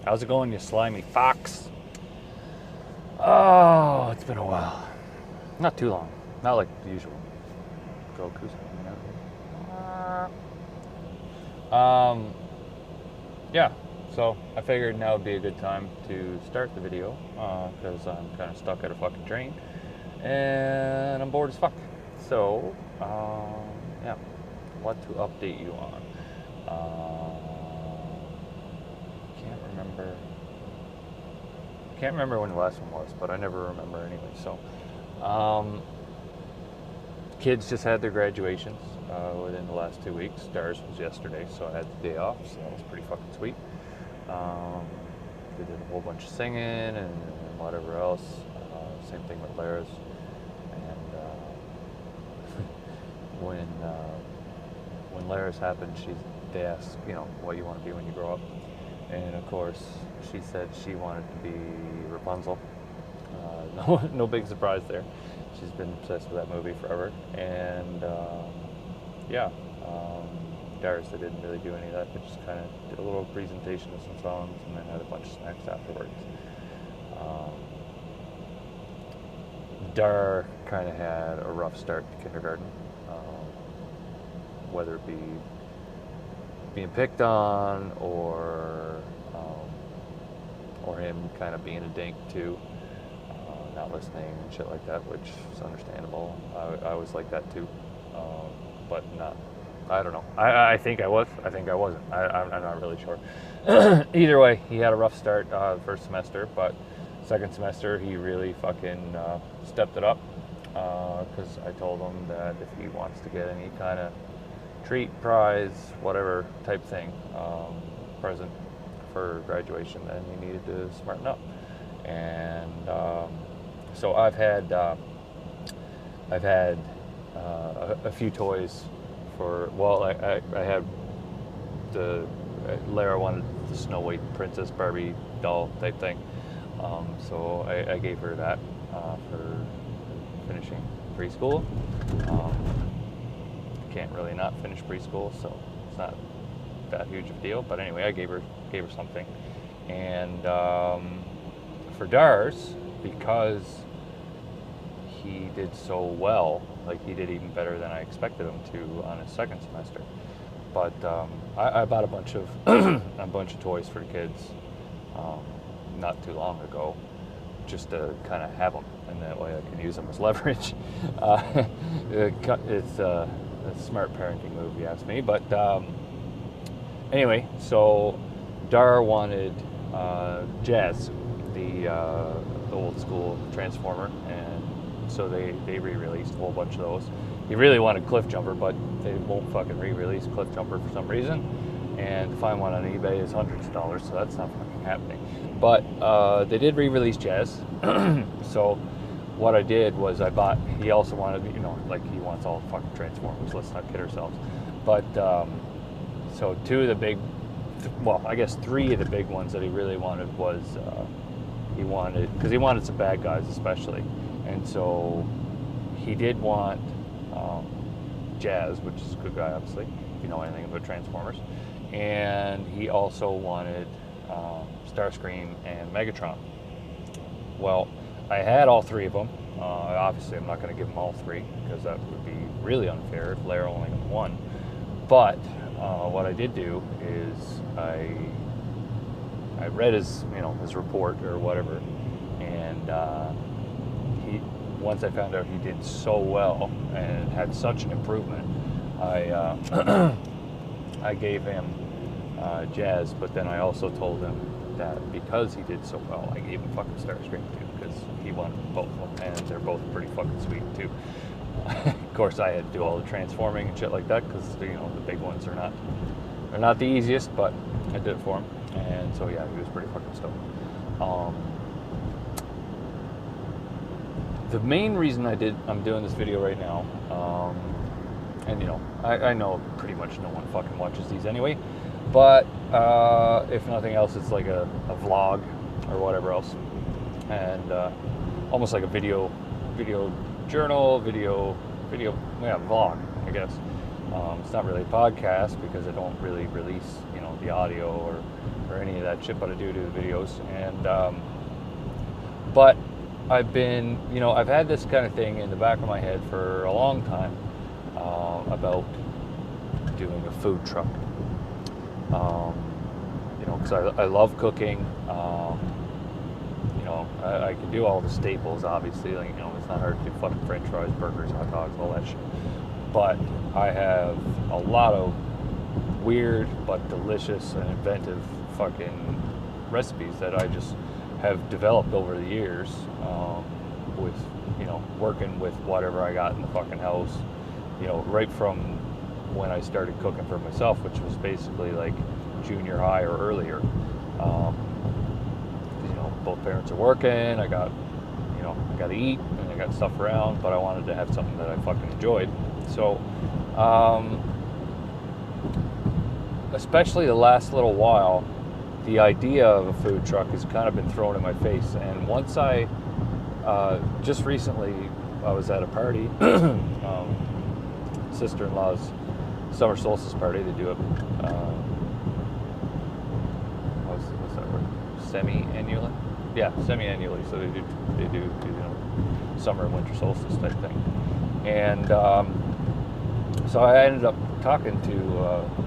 How's it going, you slimy fox? Oh, it's been a while. Not too long. Not like the usual. Goku's yeah, so I figured now would be a good time to start the video because I'm kind of stuck at a fucking train and I'm bored as fuck. So, yeah, what to update you on. Can't remember when the last one was, but I never remember anyway. So, kids just had their graduations within the last 2 weeks. Theirs was yesterday, so I had the day off, so that was pretty fucking sweet. They did a whole bunch of singing and whatever else. Same thing with Lara's. And when Lara's happened, they asked, what you want to be when you grow up. And of course, she said she wanted to be Rapunzel. No big surprise there. She's been obsessed with that movie forever. And Darius, they didn't really do any of that. They just kind of did a little presentation of some songs and then had a bunch of snacks afterwards. Dar kind of had a rough start to kindergarten, whether it be being picked on or him kind of being a dink too, not listening and shit like that, which is understandable. I was like that too, but not. I don't know. I think I was. I think I wasn't. I'm not really sure. Either way, he had a rough start first semester, but second semester he really fucking stepped it up. Because I told him that if he wants to get any kind of treat, prize, whatever type thing, present for graduation, then he needed to smarten up. And so I've had a few toys for. Well, I had Lara wanted the Snow White Princess Barbie doll type thing, so I gave her that for finishing preschool. Can't really not finish preschool, so it's not that huge of a deal. But anyway, I gave her something. And for Dars, because he did so well, like he did even better than I expected him to on his second semester. But I bought a bunch of toys for the kids not too long ago, just to kind of have them, and that way I can use them as leverage. It's a smart parenting move, if you ask me. But anyway, so Dar wanted Jazz, the old school Transformer, and so they re-released a whole bunch of those. He really wanted Cliff Jumper, but they won't fucking re-release Cliff Jumper for some reason. And to find one on eBay is hundreds of dollars, so that's not fucking happening. But they did re-release Jazz. So what I did was he also wanted, like he wants all the fucking Transformers, let's not kid ourselves. But so two of the big, I guess three of the big ones that he really wanted was, because he wanted some bad guys especially. And so he did want Jazz, which is a good guy, obviously, if you know anything about Transformers. And he also wanted Starscream and Megatron. Well, I had all three of them. Obviously, I'm not going to give him all three because that would be really unfair if Lara only got one. But what I did do is I read his report or whatever, and once I found out he did so well and had such an improvement, I gave him Jazz, but then I also told him that because he did so well, I gave him fucking Starscream too, because he wanted both of them, and they're both pretty fucking sweet too. Of course, I had to do all the transforming and shit like that, because the big ones are not the easiest, but I did it for him, and so yeah, he was pretty fucking stoked. The main reason I'm doing this video right now, and I know pretty much no one fucking watches these anyway, but if nothing else, it's like a vlog or whatever else, and almost like a video journal, vlog, I guess. It's not really a podcast because I don't really release, the audio or or any of that shit, but I do the videos. And but I've been, I've had this kind of thing in the back of my head for a long time about doing a food truck. Because I love cooking. I can do all the staples, obviously. Like, it's not hard to do fucking French fries, burgers, hot dogs, all that shit. But I have a lot of weird but delicious and inventive fucking recipes that I just have developed over the years with, working with whatever I got in the fucking house. Right from when I started cooking for myself, which was basically like junior high or earlier. Both parents are working. I got to eat and I got stuff around, but I wanted to have something that I fucking enjoyed. So, especially the last little while, the idea of a food truck has kind of been thrown in my face. And once I, just recently, I was at a party, sister-in-law's summer solstice party. They do it, what's that word? Semi-annually? Yeah, semi-annually. So they do summer and winter solstice type thing. And so I ended up talking to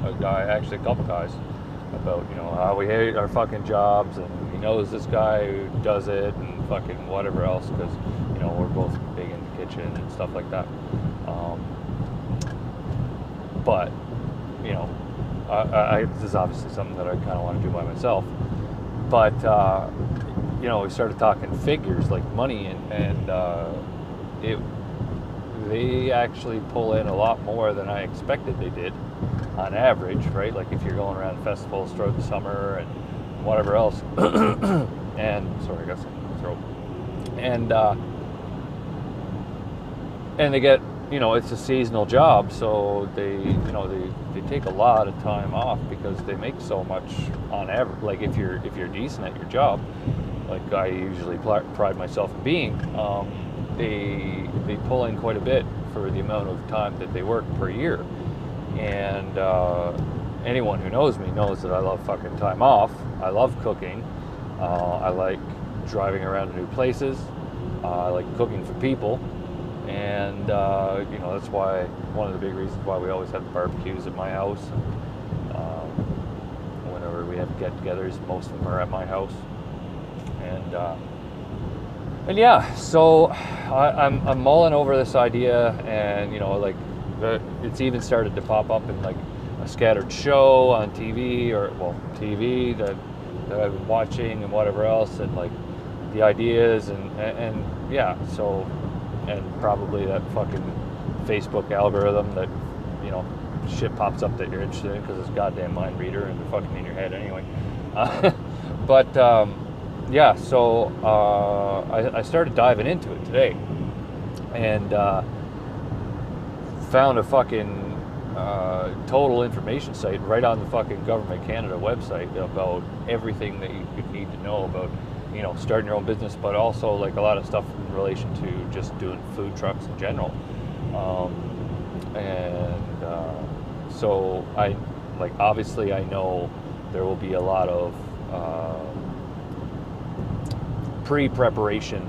a guy, actually a couple guys, about how we hate our fucking jobs, and he knows this guy who does it and fucking whatever else, because we're both big in the kitchen and stuff like that. But this is obviously something that I kind of want to do by myself. But we started talking figures like money, and they actually pull in a lot more than I expected they did on average, right? Like if you're going around festivals throughout the summer and whatever else. And sorry, I got something in my throat. And they get, it's a seasonal job, so they take a lot of time off because they make so much on average. Like if you're decent at your job, like I usually pride myself in being, they pull in quite a bit for the amount of time that they work per year. And anyone who knows me knows that I love fucking time off. I love cooking. I like driving around to new places. I like cooking for people. And, that's why, one of the big reasons why we always have barbecues at my house. Whenever we have get-togethers, most of them are at my house. And yeah, so I'm mulling over this idea, and, it's even started to pop up in, like, a scattered show on TV, TV that I've been watching and whatever else, and, like, the ideas, and yeah, so... And probably that fucking Facebook algorithm that, shit pops up that you're interested in because it's a goddamn mind reader and they're fucking in your head anyway. Yeah, so I started diving into it today and found a fucking total information site right on the fucking Government Canada website about everything that you could need to know about starting your own business, but also like a lot of stuff in relation to just doing food trucks in general. So obviously I know there will be a lot of pre-preparation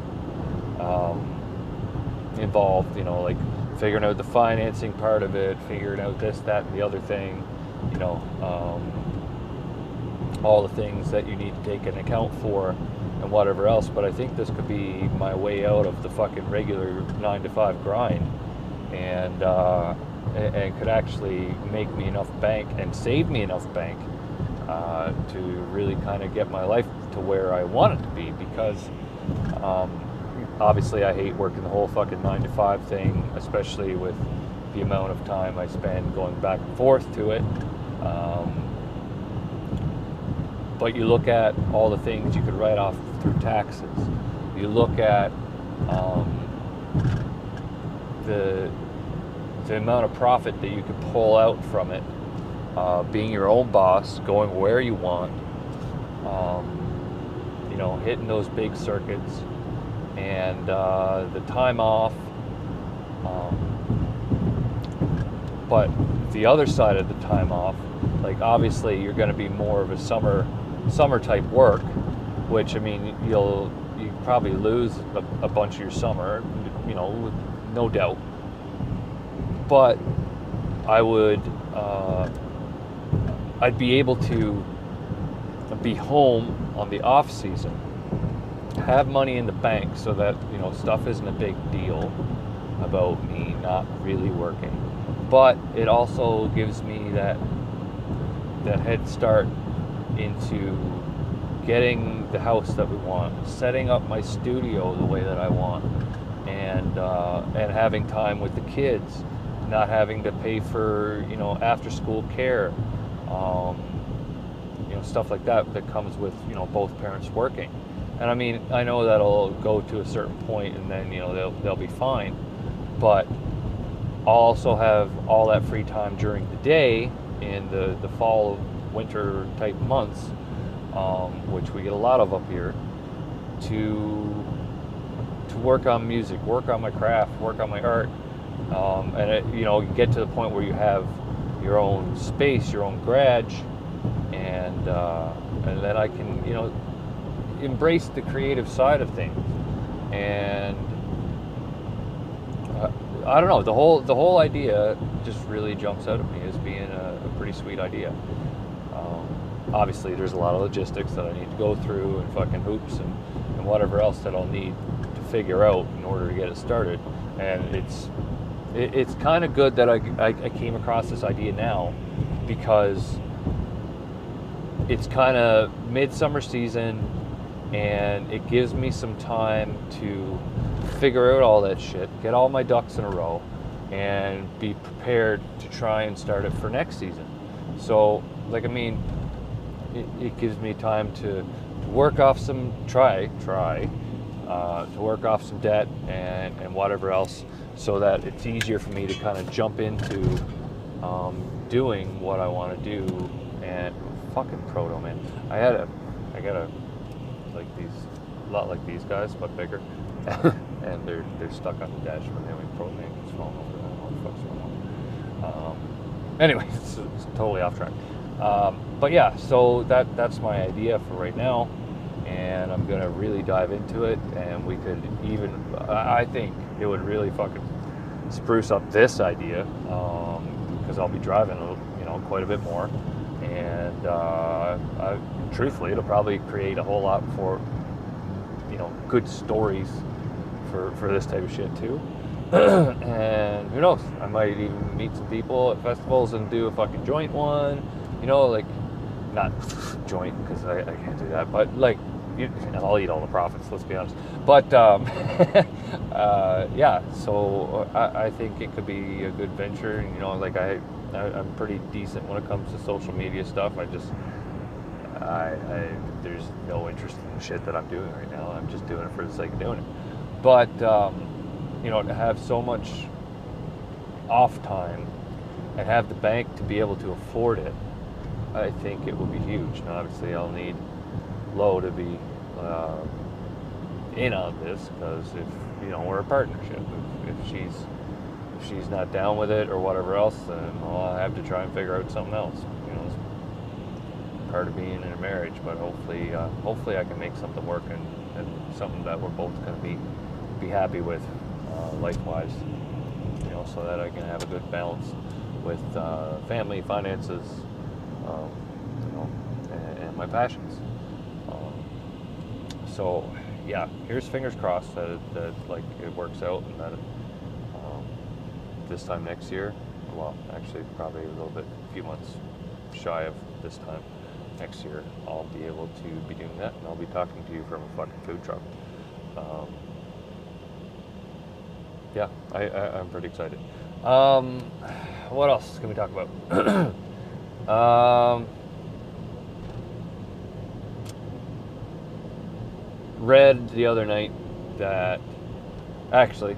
involved, like figuring out the financing part of it, figuring out this, that, and the other thing, all the things that you need to take into account for and whatever else. But I think this could be my way out of the fucking regular 9-to-5 grind, and could actually make me enough bank and save me enough bank to really kind of get my life to where I want it to be, because obviously I hate working the whole fucking 9-to-5 thing, especially with the amount of time I spend going back and forth to it. But you look at all the things you could write off through taxes. You look at the amount of profit that you could pull out from it, being your own boss, going where you want, hitting those big circuits, and the time off. But the other side of the time off, like obviously you're going to be more of a summer summer type work, which, I mean, you probably lose a bunch of your summer, you know, no doubt. But I would, I'd be able to be home on the off season, have money in the bank so that, you know, stuff isn't a big deal about me not really working. But it also gives me that head start into getting the house that we want, setting up my studio the way that I want, and having time with the kids, not having to pay for, you know, after school care, you know, stuff like that comes with, you know, both parents working. And I mean, I know that'll go to a certain point, and then, you know, they'll be fine. But I'll also have all that free time during the day in the fall, winter type months, which we get a lot of up here, to work on music, work on my craft, work on my art, and it, you know, you get to the point where you have your own space, your own garage, and then I can, you know, embrace the creative side of things. And I don't know, the whole idea just really jumps out at me as being a pretty sweet idea. Obviously, there's a lot of logistics that I need to go through, and fucking hoops and whatever else that I'll need to figure out in order to get it started. And it's kind of good that I came across this idea now, because it's kind of midsummer season, and it gives me some time to figure out all that shit, get all my ducks in a row, and be prepared to try and start it for next season. So, like, I mean, it gives me time to work off some to work off some debt and whatever else, so that it's easier for me to kind of jump into doing what I want to do. And fucking proto, man, I got a like these, a lot like these guys but bigger, and they're stuck on the dash when they have proto, man, it's falling over. I don't know what the fuck's going on. Anyway, it's totally off track. But yeah, so that's my idea for right now, and I'm gonna really dive into it. And we could even, I think it would really fucking spruce up this idea, because I'll be driving, you know, quite a bit more, and truthfully, it'll probably create a whole lot for, you know, good stories for this type of shit too. And who knows, I might even meet some people at festivals and do a fucking joint one, you know, like, not joint, because I can't do that, but like, and I'll eat all the profits, let's be honest. But yeah, so I think it could be a good venture. You know, like, I'm pretty decent when it comes to social media stuff. There's no interest in the shit that I'm doing right now. I'm just doing it for the sake of doing it. But you know, to have so much off time and have the bank to be able to afford it, I think it will be huge. Now, obviously, I'll need Lo to be in on this, because if, you know, we're a partnership. If she's not down with it or whatever else, then I'll have to try and figure out something else. You know, it's part of being in a marriage. But hopefully I can make something work, and something that we're both going to be happy with, life-wise. You know, so that I can have a good balance with family, finances, you know, and my passions. So yeah, here's fingers crossed that like it works out, and that this time next year, well, actually probably a few months shy of this time next year, I'll be able to be doing that, and I'll be talking to you from a fucking food truck. Yeah, I'm pretty excited. What else can we talk about? Read the other night that, actually,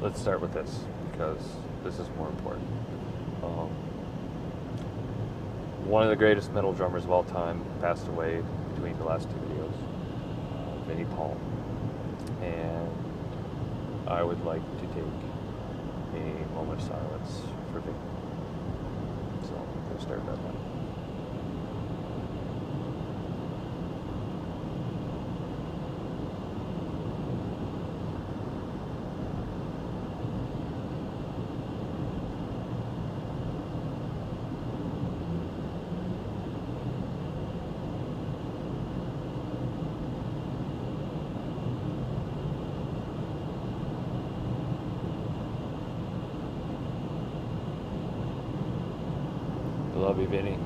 let's start with this, because this is more important. One of the greatest metal drummers of all time passed away between the last two videos, Vinnie Paul. And I would like to take a moment of silence for Vinnie. So I'm going to start that now. love you, Vinny.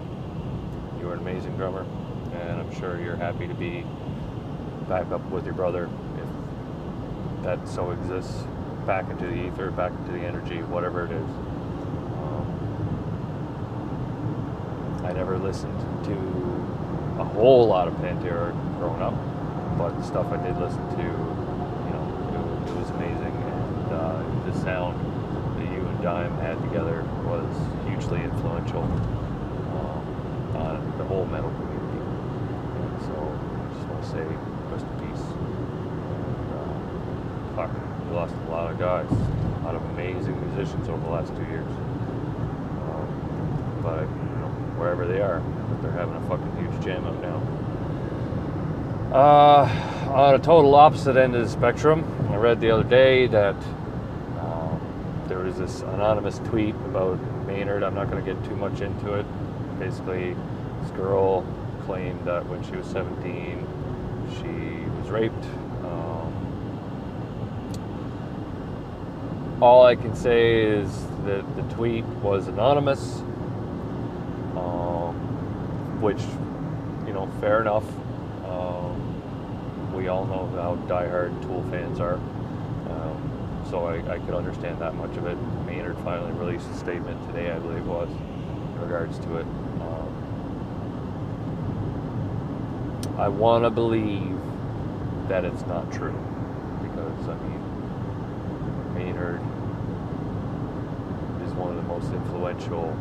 You were an amazing drummer, and I'm sure you're happy to be back up with your brother, if that so exists, back into the ether, back into the energy, whatever it is. I never listened to a whole lot of Pantera growing up, but the stuff I did listen to, it was amazing, and the sound that you and Dime had together was hugely influential on the whole metal community. And so I just want to say rest in peace. And, fuck, we lost a lot of guys, a lot of amazing musicians over the last 2 years. But wherever they are, they're having a fucking huge jam up now. On a total opposite end of the spectrum, I read the other day that there was this anonymous tweet about Maynard. I'm not going to get too much into it. Basically, this girl claimed that when she was 17, she was raped. All I can say is that the tweet was anonymous, which, fair enough. We all know how diehard Tool fans are, so I could understand that much of it. Maynard finally released a statement today, I believe it was, in regards to it. I want to believe that it's not true, because, Maynard is one of the most influential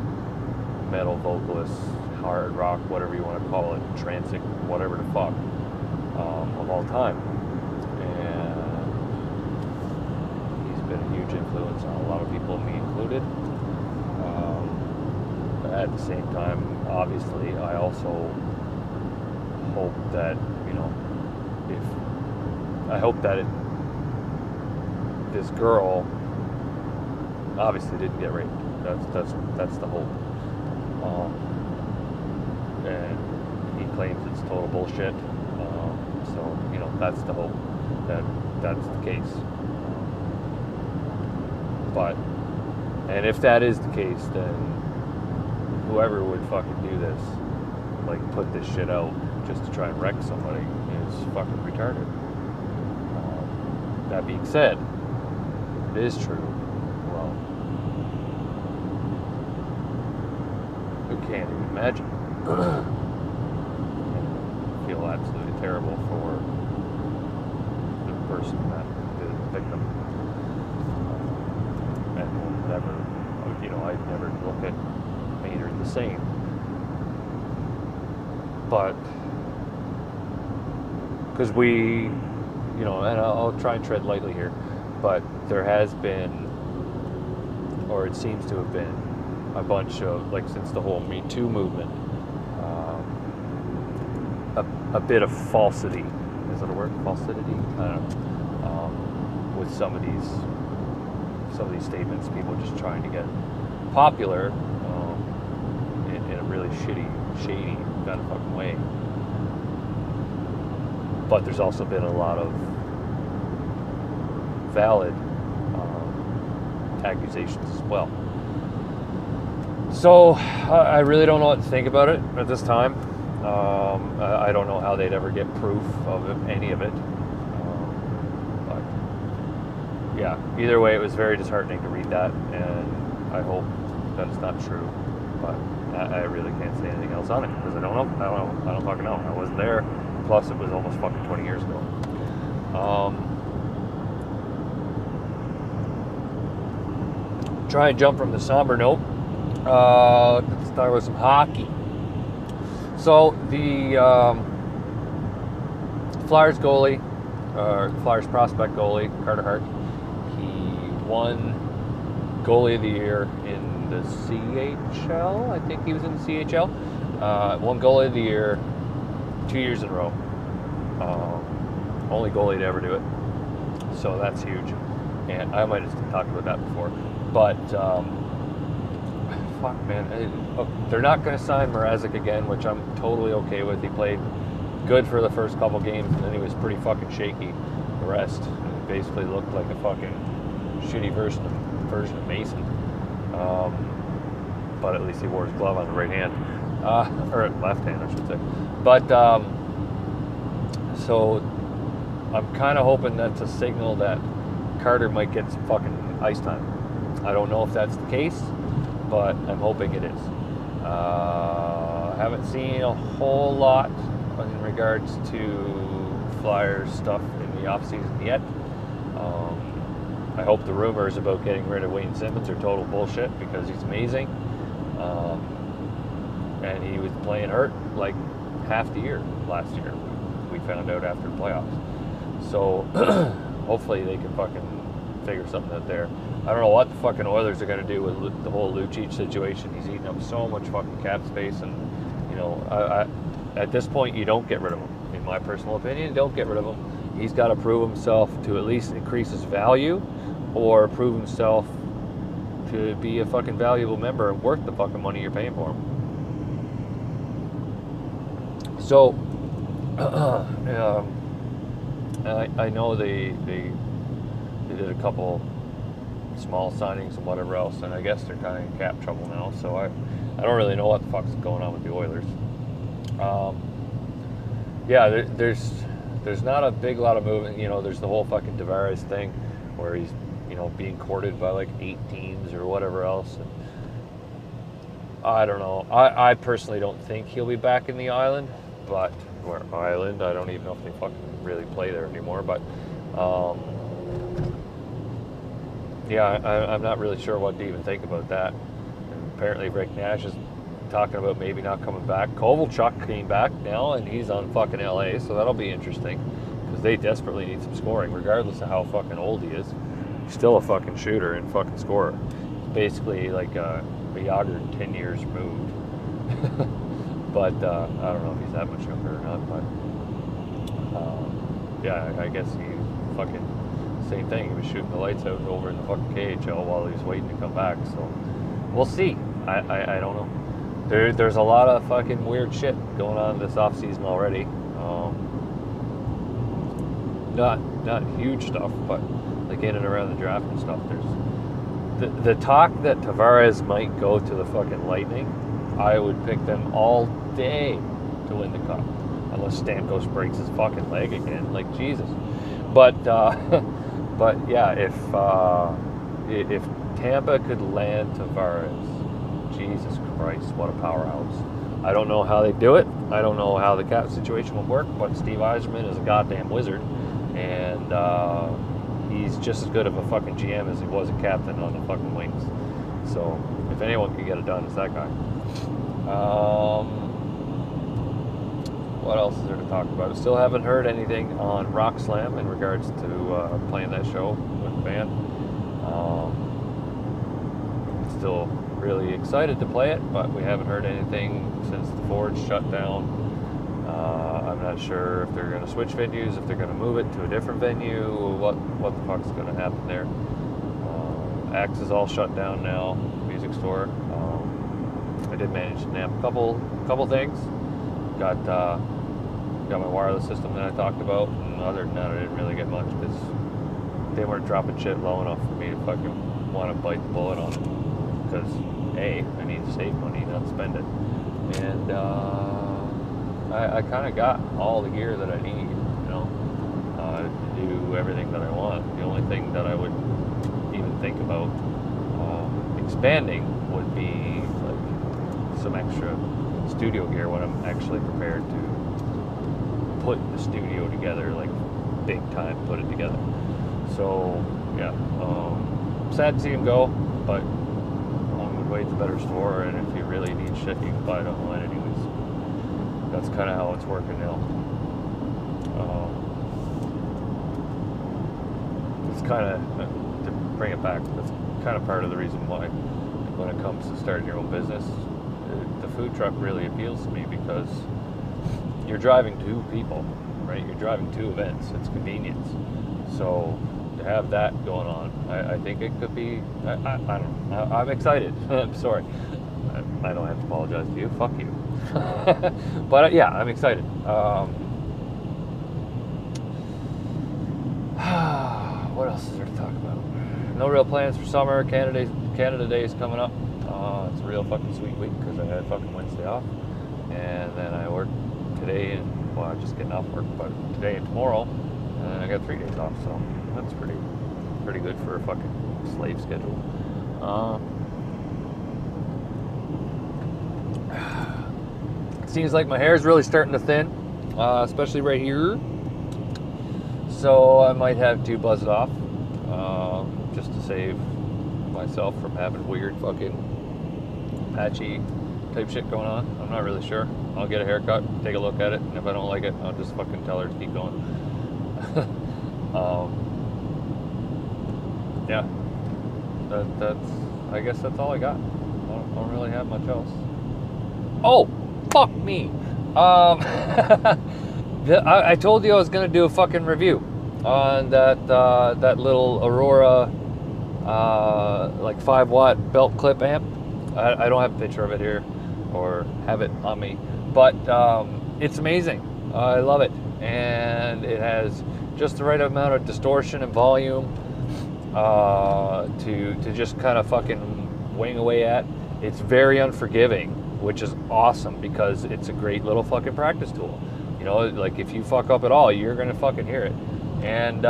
metal vocalists, hard rock, whatever you want to call it, transic, whatever the fuck, of all time. And he's been a huge influence on a lot of people, me included. But at the same time, obviously, I also hope that, this girl obviously didn't get raped. That's the hope. And he claims it's total bullshit. So that's the hope, that that's the case. And if that is the case, then whoever would fucking do this, like put this shit out just to try and wreck somebody, is fucking retarded. That being said, if it is true, well, who can't even imagine? I feel absolutely terrible for the person that is the victim. And I'd never look at Maynard the same. But, because and I'll try and tread lightly here, but there has been, or it seems to have been, a bunch of, since the whole Me Too movement, a bit of falsity. Is that a word? Falsity? I don't know. With some of these statements, people just trying to get popular in a really shady kind of fucking way. But there's also been a lot of valid accusations as well. So I really don't know what to think about it at this time. I don't know how they'd ever get proof of any of it. But yeah, either way, it was very disheartening to read that, and I hope that it's not true. But I really can't say anything else on it, because I don't know. I don't fucking know. I wasn't there. Plus, it was almost fucking 20 years ago. Try and jump from the somber note. Let's start with some hockey. So the Flyers goalie, Flyers prospect goalie, Carter Hart, he won goalie of the year in the CHL. I think he was in the CHL. Won goalie of the year 2 years in a row. Only goalie to ever do it. So that's huge. And I might have talked about that before. But, fuck, man. They're not going to sign Mrazek again, which I'm totally okay with. He played good for the first couple games, and then he was pretty fucking shaky the rest. It basically looked like a fucking shitty version of Mason. but at least he wore his glove on the right hand, or left hand, I should say. But so I'm kind of hoping that's a signal that Carter might get some fucking ice time. I don't know if that's the case, but I'm hoping it is. Haven't seen a whole lot in regards to Flyers stuff in the offseason yet. I hope the rumors about getting rid of Wayne Simmons are total bullshit, because he's amazing. And he was playing hurt like half the year last year. We found out after the playoffs. So hopefully they can fucking figure something out there. I don't know what the fucking Oilers are going to do with the whole Lucic situation. He's eating up so much fucking cap space, and you know, at this point, you don't get rid of him. In my personal opinion, don't get rid of him. He's got to prove himself to at least increase his value, or prove himself to be a fucking valuable member and worth the fucking money you're paying for him. So, I know they did a couple small signings and whatever else, and I guess they're kind of in cap trouble now. So I don't really know what the fuck's going on with the Oilers. Yeah, there's not a big lot of movement. You know, there's the whole fucking Tavares thing, where he's, you know, being courted by like 8 teams or whatever else. And I don't know. I personally don't think he'll be back in the island, but I don't even know if they fucking really play there anymore. But yeah, I'm not really sure what to even think about that. And apparently Rick Nash is talking about maybe not coming back. Kovalchuk came back now, and he's on fucking LA, so that'll be interesting, because they desperately need some scoring, regardless of how fucking old he is. He's still a fucking shooter and fucking scorer. He's basically like a Yager 10 years removed. But I don't know if he's that much younger or not. But yeah, I guess he fucking same thing. He was shooting the lights out over in the fucking KHL while he was waiting to come back. So we'll see. I don't know. There's a lot of fucking weird shit going on this offseason already. Not huge stuff, but like in and around the draft and stuff. There's the talk that Tavares might go to the fucking Lightning. I would pick them all day to win the cup, unless Stamkos breaks his fucking leg again. Like Jesus. But yeah, if Tampa could land Tavares, Jesus Christ, what a powerhouse. I don't know how they do it. I don't know how the cap situation will work, but Steve Yzerman is a goddamn wizard, and he's just as good of a fucking GM as he was a captain on the fucking Wings. So if anyone can get it done, it's that guy. What else is there to talk about? Still haven't heard anything on Rock Slam in regards to playing that show with the band. Still really excited to play it, but we haven't heard anything since the Forge shut down. I'm not sure if they're going to switch venues, if they're going to move it to a different venue, what the fuck's going to happen there. Axe is all shut down now, music store. I did manage to nab a couple things. Got my wireless system that I talked about, and other than that, I didn't really get much, because they weren't dropping shit low enough for me to fucking want to bite the bullet on it. Because A, I need to save money, not spend it, and I kind of got all the gear that I need, you know, to do everything that I want. The only thing that I would even think about expanding would be like some extra studio gear when I'm actually prepared to put the studio together, like big time put it together. So yeah, sad to see him go, but Longwood Wade's a better store, and if you really need shit, you can buy it online anyways. That's kind of how it's working now. It's kind of, to bring it back, that's kind of part of the reason why when it comes to starting your own business, the food truck really appeals to me, because you're driving 2 people, right? You're driving 2 events. It's convenience. So to have that going on, I think it could be, I don't know. I'm excited. I'm sorry. I don't have to apologize to you. Fuck you. But yeah, I'm excited. What else is there to talk about? No real plans for summer. Canada Day is coming up. It's a real fucking sweet week because I had fucking Wednesday off, and then I worked today and well, I'm just getting off work, but today and tomorrow, and then I got 3 days off, so that's pretty good for a fucking slave schedule. It seems like my hair is really starting to thin, especially right here. So I might have to buzz it off, just to save myself from having weird fucking patchy type shit going on. I'm not really sure. I'll get a haircut, take a look at it, and if I don't like it, I'll just fucking tell her to keep going. Yeah, that's. I guess that's all I got. I don't really have much else. Oh, fuck me. I told you I was gonna do a fucking review on that little Aurora like 5-watt belt clip amp. I don't have a picture of it here or have it on me, but it's amazing. I love it, and it has just the right amount of distortion and volume to just kind of fucking wing away at. It's very unforgiving, which is awesome because it's a great little fucking practice tool. You know, like if you fuck up at all, you're gonna fucking hear it, and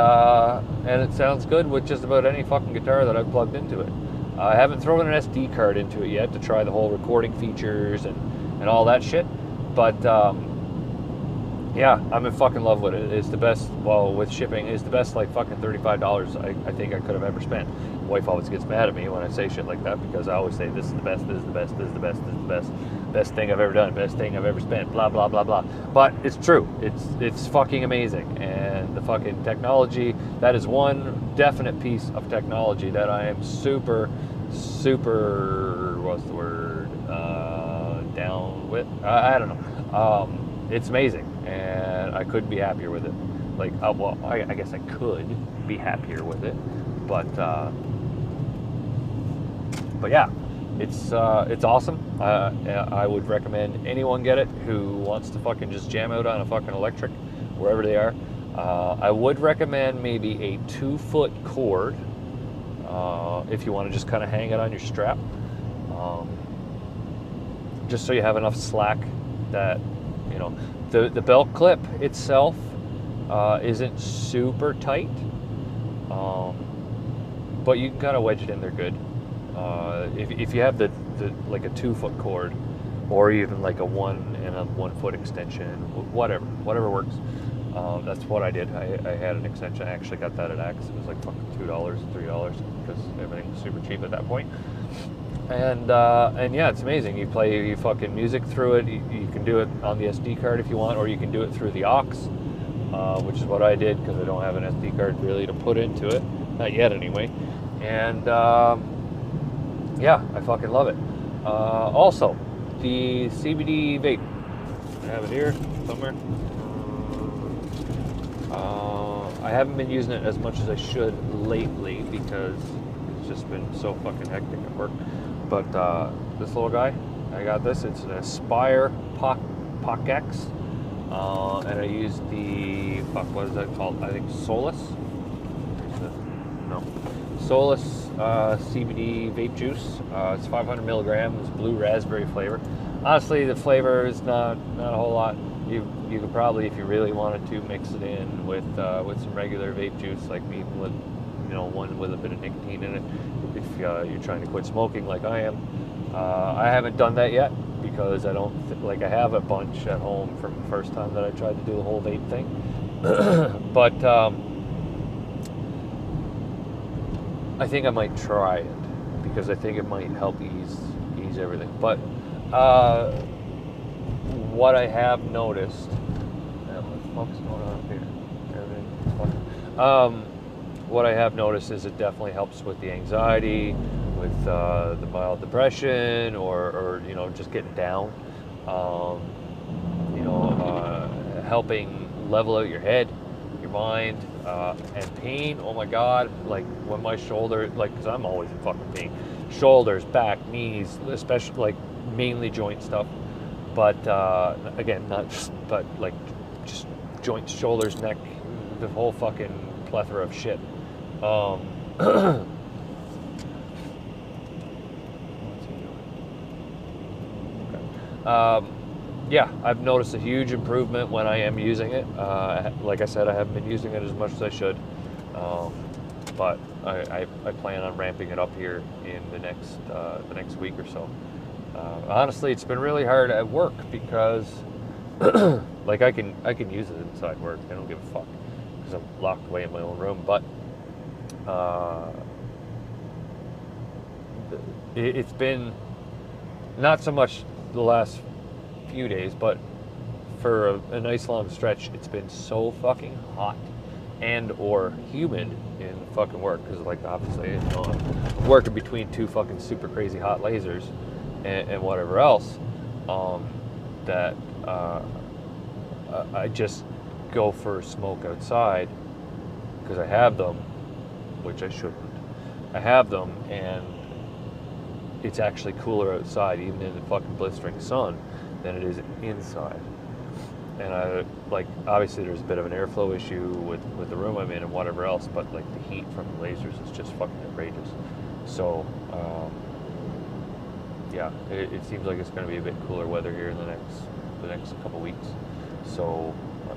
it sounds good with just about any fucking guitar that I've plugged into it. I haven't thrown an SD card into it yet to try the whole recording features and all that shit, but yeah, I'm in fucking love with it. It's the best, well, with shipping, it's the best like fucking $35 I think I could have ever spent. My wife always gets mad at me when I say shit like that because I always say this is the best, this is the best, this is the best, this is the best, best thing I've ever done, best thing I've ever spent, blah, blah, blah, blah. But it's true. It's fucking amazing. And the fucking technology, that is one definite piece of technology that I am super, what's the word, down with? I don't know. It's amazing, and I couldn't be happier with it. Like, well, I guess I could be happier with it, but yeah, it's awesome. I would recommend anyone get it who wants to fucking just jam out on a fucking electric, wherever they are. I would recommend maybe a 2-foot cord if you want to just kind of hang it on your strap, just so you have enough slack that. You know, the belt clip itself isn't super tight, but you can kind of wedge it in there good. If you have the like a 2-foot cord, or even like a 1-foot extension, whatever works. That's what I did. I had an extension. I actually got that at Axe. It was like fucking $2, $3 because everything was super cheap at that point. And yeah, it's amazing. You play you fucking music through it. You can do it on the SD card if you want, or you can do it through the aux, which is what I did because I don't have an SD card really to put into it, not yet anyway. And yeah, I fucking love it. Also, the CBD vape. I have it here somewhere. I haven't been using it as much as I should lately because it's just been so fucking hectic at work. But this little guy, I got this. It's an Aspire POC-X, and I use the what is that called? I think Solus. No, Solus CBD vape juice. It's 500 milligrams, blue raspberry flavor. Honestly, the flavor is not a whole lot. You could probably, if you really wanted to, mix it in with some regular vape juice, like me, with one with a bit of nicotine in it. If you're trying to quit smoking like I am, I haven't done that yet because I don't I have a bunch at home from the first time that I tried to do the whole vape thing. But I think I might try it because I think it might help ease everything. But what I have noticed, what the fuck's going on here? What I have noticed is it definitely helps with the anxiety, with the mild depression, or just getting down. Helping level out your head, your mind, and pain. Oh my God! Like when my shoulder, because I'm always in fucking pain. Shoulders, back, knees, especially like mainly joint stuff. But again, but just joints, shoulders, neck, the whole fucking plethora of shit. What's he doing? Yeah, I've noticed a huge improvement when I am using it. Like I said, I haven't been using it as much as I should, but I plan on ramping it up here in the next week or so. Honestly, it's been really hard at work because, like, I can use it inside work. I don't give a fuck because I'm locked away in my own room. But it's been not so much the last few days, but for a nice long stretch, it's been so fucking hot and or humid in fucking work because, like, obviously, I'm working between two fucking super crazy hot lasers and whatever else, that I just go for a smoke outside because I have them, which I shouldn't. I have them, and it's actually cooler outside, even in the fucking blistering sun, than it is inside. And obviously there's a bit of an airflow issue with the room I'm in and whatever else, but like the heat from the lasers is just fucking outrageous. So yeah, it seems like it's going to be a bit cooler weather here in the next couple weeks. So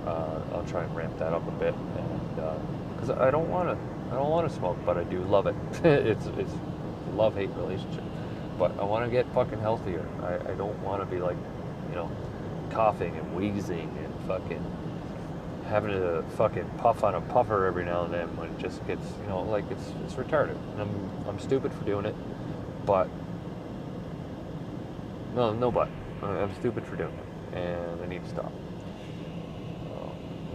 I'll try and ramp that up a bit, and because I don't want to smoke, but I do love it. it's a love-hate relationship. But I want to get fucking healthier. I don't want to be like, coughing and wheezing and fucking having to fucking puff on a puffer every now and then when it just gets, like it's retarded. And I'm stupid for doing it, but no, but I'm stupid for doing it, and I need to stop.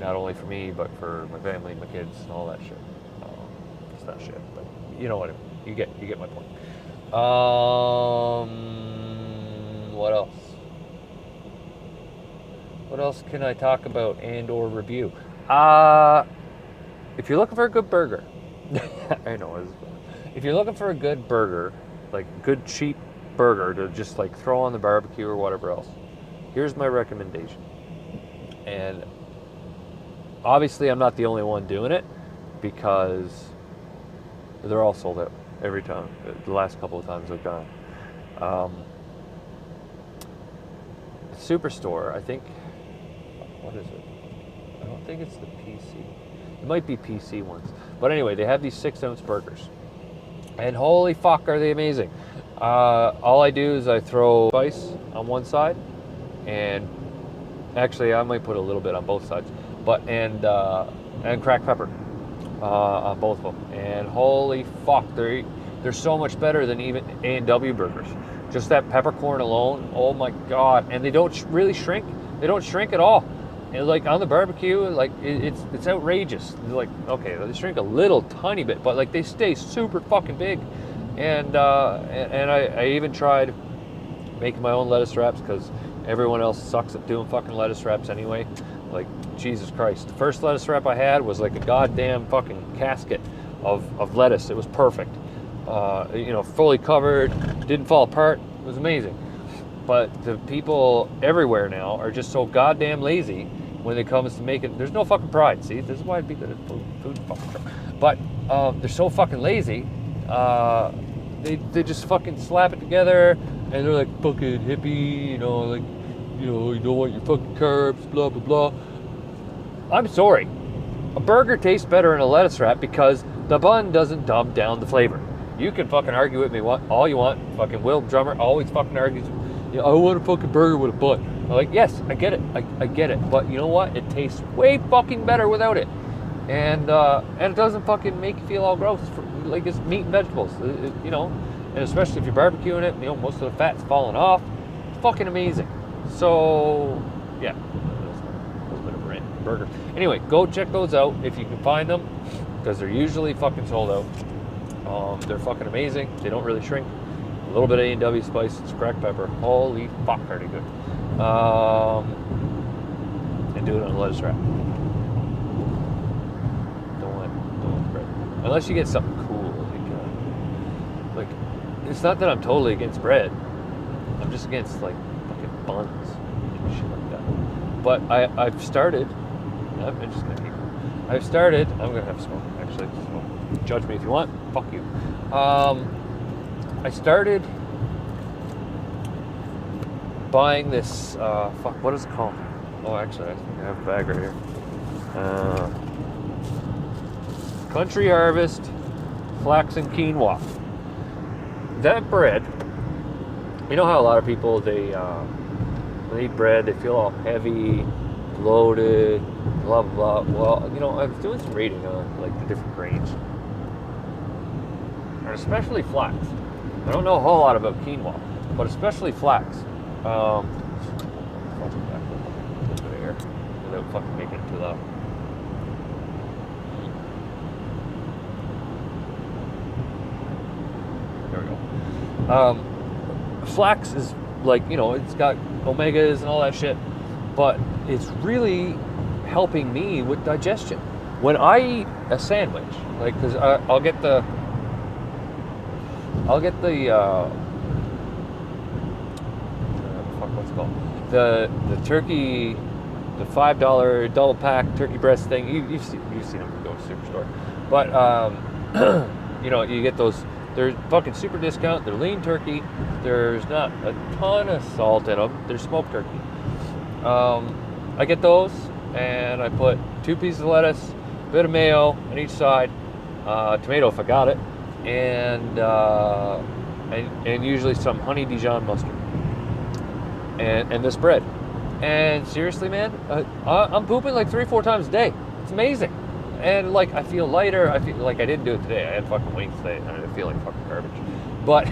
Not only for me, but for my family, my kids, and all that shit. It's not shit, but you know what I mean. You get my point. What else? What else can I talk about and or review? If you're looking for a good burger, I know. If you're looking for a good burger, like good cheap burger to just like throw on the barbecue or whatever else, here's my recommendation. And obviously, I'm not the only one doing it because they're all sold out every time. The last couple of times I've gone. Superstore, I think. What is it? I don't think it's the PC. It might be PC ones. But anyway, they have these 6-ounce burgers. And holy fuck, are they amazing. All I do is I throw spice on one side. And actually, I might put a little bit on both sides. And cracked pepper on both of them. And holy fuck, they're so much better than even A&W burgers. Just that peppercorn alone, oh my god. And they don't really shrink. They don't shrink at all. And like on the barbecue, like it's outrageous. Like, okay, they shrink a little tiny bit, but like they stay super fucking big. And I even tried making my own lettuce wraps because everyone else sucks at doing fucking lettuce wraps anyway. Like, Jesus Christ. The first lettuce wrap I had was like a goddamn fucking casket of lettuce. It was perfect. Fully covered, didn't fall apart. It was amazing. But the people everywhere now are just so goddamn lazy when it comes to making. There's no fucking pride. See, this is why I'd be good at food fucking truck. But they're so fucking lazy. They just fucking slap it together, and they're like fucking hippie. You don't want your fucking carbs, blah blah blah. I'm sorry. A burger tastes better in a lettuce wrap because the bun doesn't dumb down the flavor. You can fucking argue with me all you want. Fucking Will Drummer always fucking argues. I want a fucking burger with a bun. I'm like, yes, I get it. I get it. But you know what? It tastes way fucking better without it. And it doesn't fucking make you feel all gross. Like it's meat and vegetables, And especially if you're barbecuing it, most of the fat's falling off. It's fucking amazing. So, yeah. That's a bit of a rant. Burger. Anyway, go check those out if you can find them. Because they're usually fucking sold out. They're fucking amazing. They don't really shrink. A little bit of A&W spice, some cracked pepper. Holy fuck, are they good. And do it on a lettuce wrap. Don't want bread. Unless you get something cool. Like, it's not that I'm totally against bread. I'm just against, like, fucking buns and shit like that. But I've started. I'm just going to keep it. I'm going to have smoke, actually. Smoke. Judge me if you want. Fuck you. I started buying this, fuck, what is it called? Oh, actually, I think I have a bag right here. Country Harvest flax and quinoa. That bread, you know how a lot of people, they eat bread, they feel all heavy, bloated, blah, blah, blah. Well, you know, I was doing some reading on, like, the different grains. And especially flax. I don't know a whole lot about quinoa, but especially flax. Without fucking making it too loud. There we go. Flax is like, you know, it's got omegas and all that shit, but it's really helping me with digestion. When I eat a sandwich, like, because I'll get the what's it called? The turkey, the $5 double pack turkey breast thing. You've seen them go to the superstore, but you know, you get those. They're fucking super discount. They're lean turkey. There's not a ton of salt in them. They're smoked turkey. I get those, and I put 2 pieces of lettuce, a bit of mayo on each side, tomato if I got it, and usually some honey Dijon mustard, and this bread. And seriously, man, I'm pooping like 3-4 times a day. It's amazing. And like, I feel lighter. I feel like I didn't do it today. I had fucking wings today. I feel like fucking garbage. But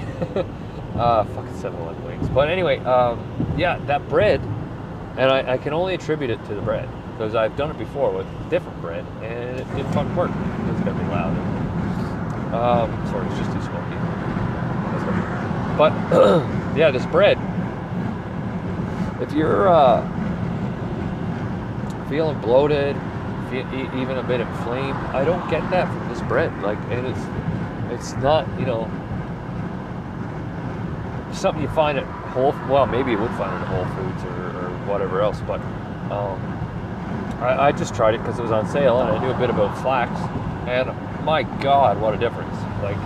fucking 7-Eleven wings. But anyway, yeah, that bread, and I can only attribute it to the bread, because I've done it before with different bread, and it didn't fucking work. It's gonna be loud. Sorry, it's just too smoky. But yeah, this bread, if you're feeling bloated, even a bit inflamed, I don't get that from this bread. Like, and it's not, you know, something you find at well, maybe you would find it at Whole Foods or whatever else, but I just tried it because it was on sale, and I knew a bit about flax, and my God, what a difference. Like,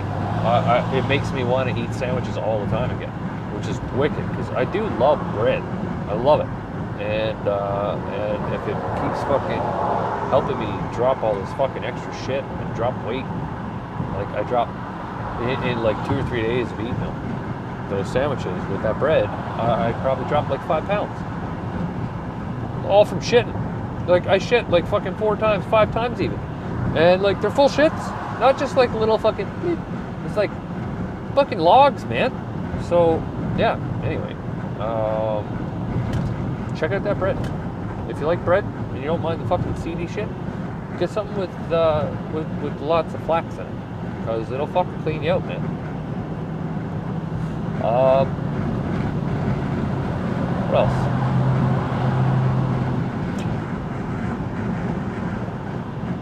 it makes me want to eat sandwiches all the time again, which is wicked, because I do love bread. I love it. And if it keeps fucking helping me drop all this fucking extra shit and drop weight, like I dropped in like 2 or 3 days of eating those sandwiches with that bread, I probably dropped like 5 pounds. All from shitting. Like, I shit like fucking 4 times, 5 times even. And like, they're full shits. Not just like little fucking, it's like fucking logs, man. So, yeah, anyway. Check out that bread. If you like bread and you don't mind the fucking seedy shit, get something with lots of flax in it, because it'll fucking clean you out, man. What else?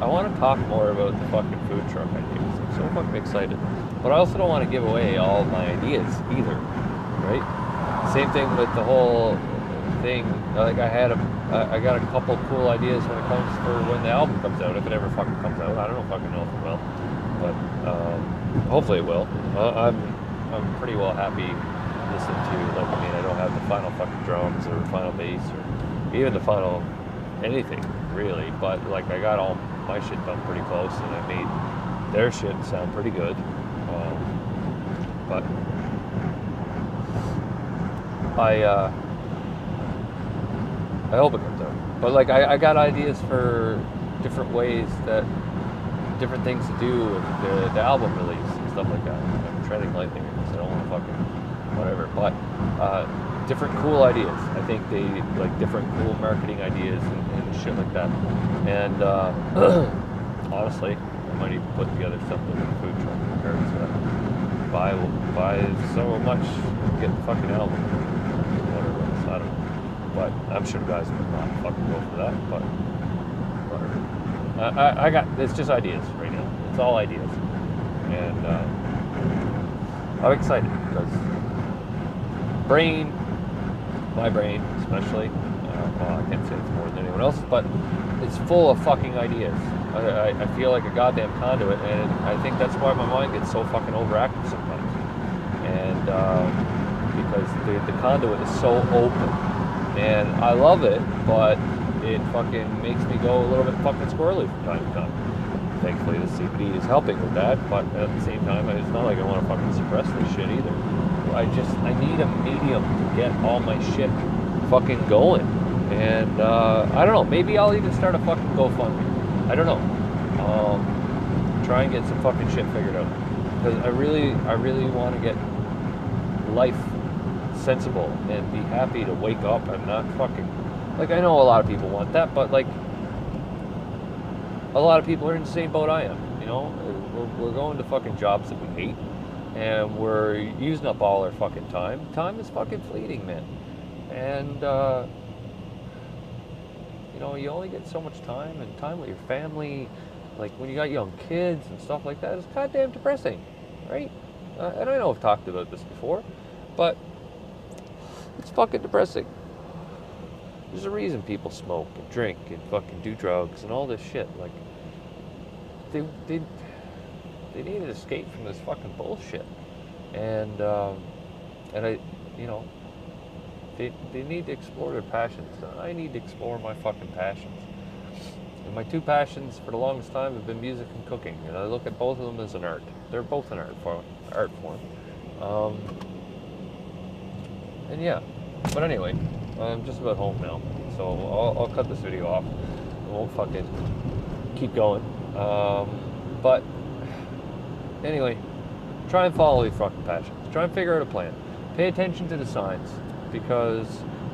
I want to talk more about the fucking food truck ideas. I'm so fucking excited, but I also don't want to give away all my ideas either, right? Same thing with the whole thing. Like, I got a couple cool ideas when it comes for when the album comes out, if it ever fucking comes out. I don't fucking know if it will, but hopefully it will. I'm pretty well happy listening to, like, I mean, I don't have the final fucking drums or final bass or even the final anything really, but like, I got all my shit done pretty close, and I made their shit sound pretty good. But I hope it comes out. But like, I got ideas for different ways different things to do with the album release and stuff like that. I'm treading lightly because I don't want to fucking whatever. But different cool ideas. I think they like different cool marketing ideas and shit like that. And honestly, I might even put together something with a food truck in regards to that. Buy so much, get the fucking album. Whatever else, I don't know. But I'm sure guys would not fucking go for that, but whatever. I got, it's just ideas right now. It's all ideas. And I'm excited because my brain especially, well, I can't say it's more than anyone else's, but it's full of fucking ideas. I feel like a goddamn conduit, and I think that's why my mind gets so fucking overactive sometimes. And because because the conduit is so open, and I love it, but it fucking makes me go a little bit fucking squirrely from time to time. Thankfully, the CBD is helping with that, but at the same time, it's not like I want to fucking suppress this shit either. I need a medium to get all my shit fucking going. And I don't know, maybe I'll even start a fucking GoFundMe. I don't know. Try and get some fucking shit figured out. Because I really want to get life sensible and be happy to wake up and not fucking... Like, I know a lot of people want that, but like, a lot of people are in the same boat I am, you know? We're going to fucking jobs that we hate, and we're using up all our fucking time. Time is fucking fleeting, man. And, you know, you only get so much time, and time with your family, like when you got young kids and stuff like that, is goddamn depressing, right? And I know I've talked about this before, but it's fucking depressing. There's a reason people smoke and drink and fucking do drugs and all this shit. Like, they need an escape from this fucking bullshit. And I, you know, they need to explore their passions. I need to explore my fucking passions. And my two passions for the longest time have been music and cooking. And I look at both of them as an art. They're both an art form. And yeah, but anyway, I'm just about home now, so I'll cut this video off. I won't fucking keep going. But anyway, try and follow your fucking passions. Try and figure out a plan. Pay attention to the signs, because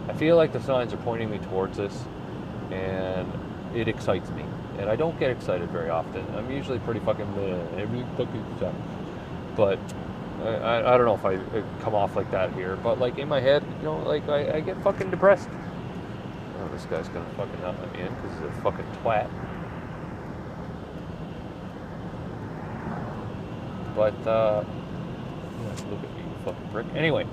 I feel like the signs are pointing me towards this, and it excites me. And I don't get excited very often. I'm usually pretty fucking every fucking time. But I don't know if I come off like that here, but like in my head, you know, like I get fucking depressed. Oh, this guy's gonna fucking not let me in because he's a fucking twat. But look at me, you fucking prick. Anyway,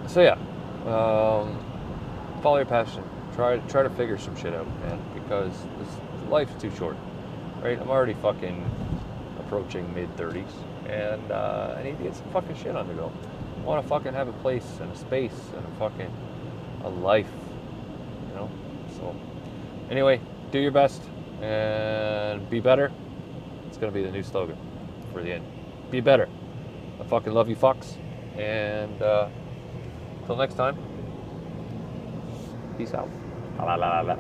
so yeah, follow your passion. Try to figure some shit out, man, because life's too short. Right, I'm already fucking approaching mid-30s, and I need to get some fucking shit on the go. I want to fucking have a place and a space and a life, you know? So, anyway, do your best and be better. It's going to be the new slogan for the end. Be better. I fucking love you fucks, and till next time, peace out. La la la la.